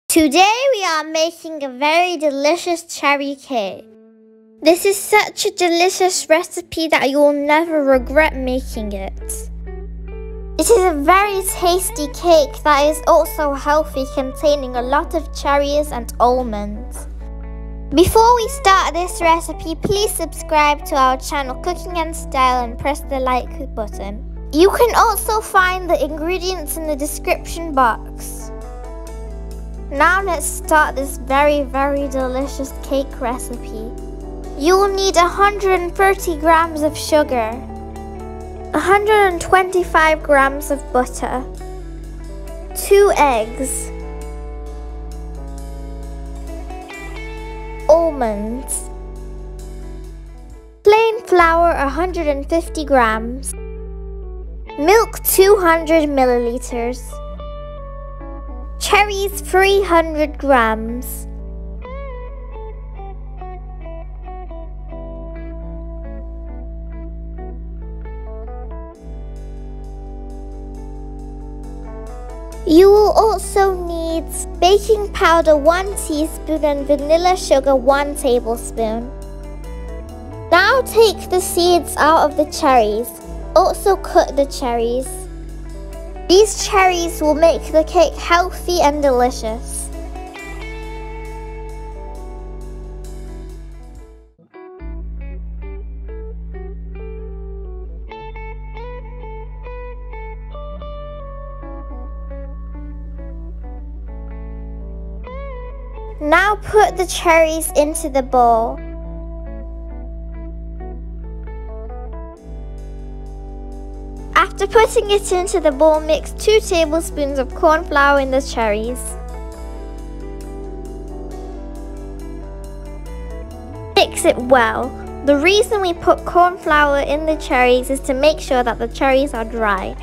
Today we are making a very delicious cherry cake. This is such a delicious recipe that you will never regret making it. It is a very tasty cake that is also healthy, containing a lot of cherries and almonds. Before we start this recipe, please subscribe to our channel Cooking and Style and press the like button. You can also find the ingredients in the description box. Now let's start this very delicious cake recipe. You will need 130 grams of sugar, 125 grams of butter, 2 eggs, almonds, plain flour 150 grams, milk 200 milliliters, cherries 300 grams, you will also need baking powder 1 teaspoon and vanilla sugar 1 tablespoon. Now take the seeds out of the cherries. Also cut the cherries. These cherries will make the cake healthy and delicious. Now put the cherries into the bowl. After putting it into the bowl, mix 2 tablespoons of corn flour in the cherries. Mix it well. The reason we put corn flour in the cherries is to make sure that the cherries are dry.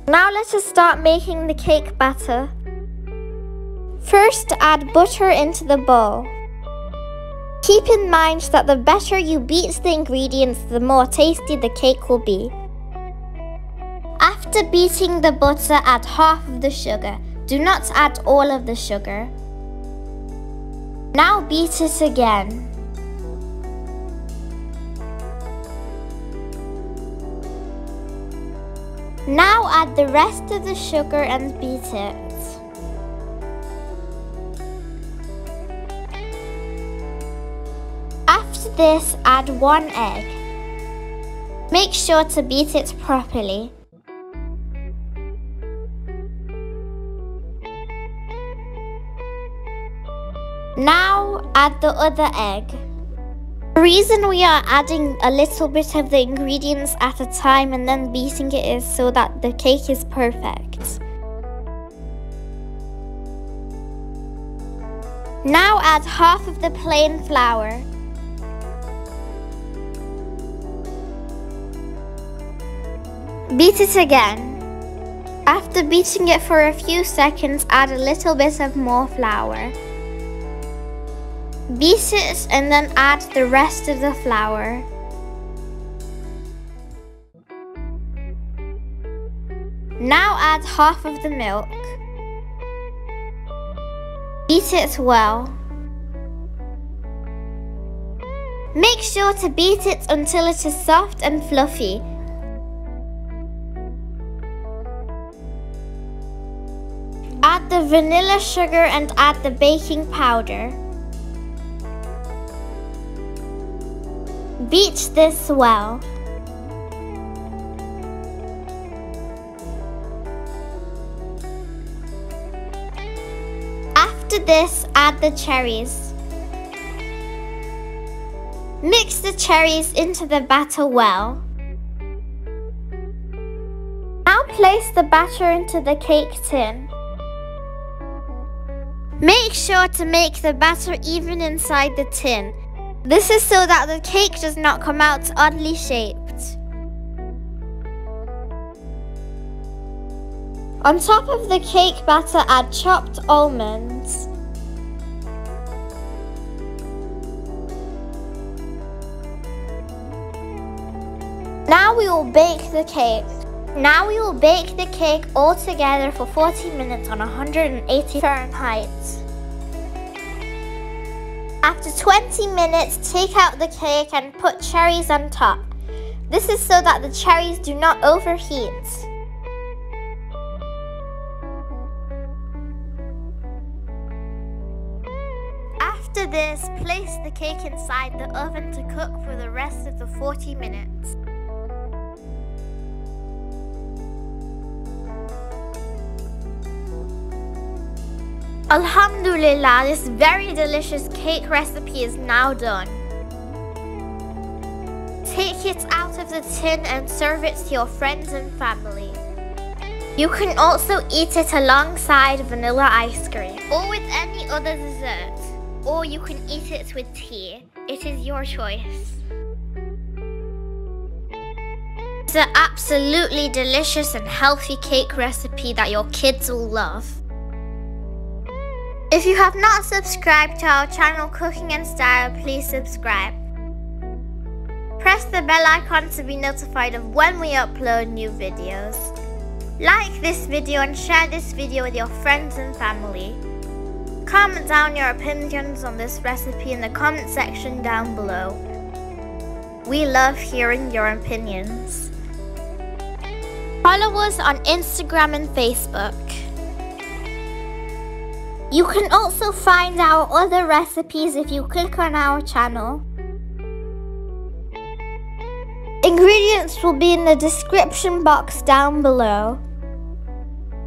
Now let us start making the cake batter. First, add butter into the bowl. Keep in mind that the better you beat the ingredients, the more tasty the cake will be. After beating the butter, add half of the sugar. Do not add all of the sugar. Now beat it again. Now add the rest of the sugar and beat it. After this, add 1 egg. Make sure to beat it properly. Now add the other egg. The reason we are adding a little bit of the ingredients at a time and then beating it is so that the cake is perfect. Now add half of the plain flour. Beat it again. After beating it for a few seconds, add a little bit of more flour. Beat it and then add the rest of the flour. Now add half of the milk. Beat it well. Make sure to beat it until it is soft and fluffy. Add the vanilla sugar and add the baking powder. Beat this well. After this, add the cherries. Mix the cherries into the batter well. Now place the batter into the cake tin. Make sure to make the batter even inside the tin. This is so that the cake does not come out oddly shaped. On top of the cake batter, add chopped almonds. Now we will bake the cake. Now we will bake the cake all together for 40 minutes on 180 Fahrenheit. After 20 minutes, take out the cake and put cherries on top. This is so that the cherries do not overheat. After this, place the cake inside the oven to cook for the rest of the 40 minutes. Alhamdulillah, this very delicious cake recipe is now done. Take it out of the tin and serve it to your friends and family. You can also eat it alongside vanilla ice cream or with any other dessert, or you can eat it with tea. It is your choice. It's an absolutely delicious and healthy cake recipe that your kids will love. If you have not subscribed to our channel Cooking and Style, please subscribe. Press the bell icon to be notified of when we upload new videos. Like this video and share this video with your friends and family. Comment down your opinions on this recipe in the comment section down below. We love hearing your opinions. Follow us on Instagram and Facebook. You can also find our other recipes if you click on our channel. Ingredients will be in the description box down below.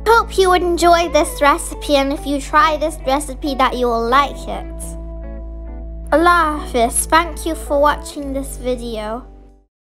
Hope you enjoy this recipe, and if you try this recipe that you will like it. Allah Hafiz, thank you for watching this video.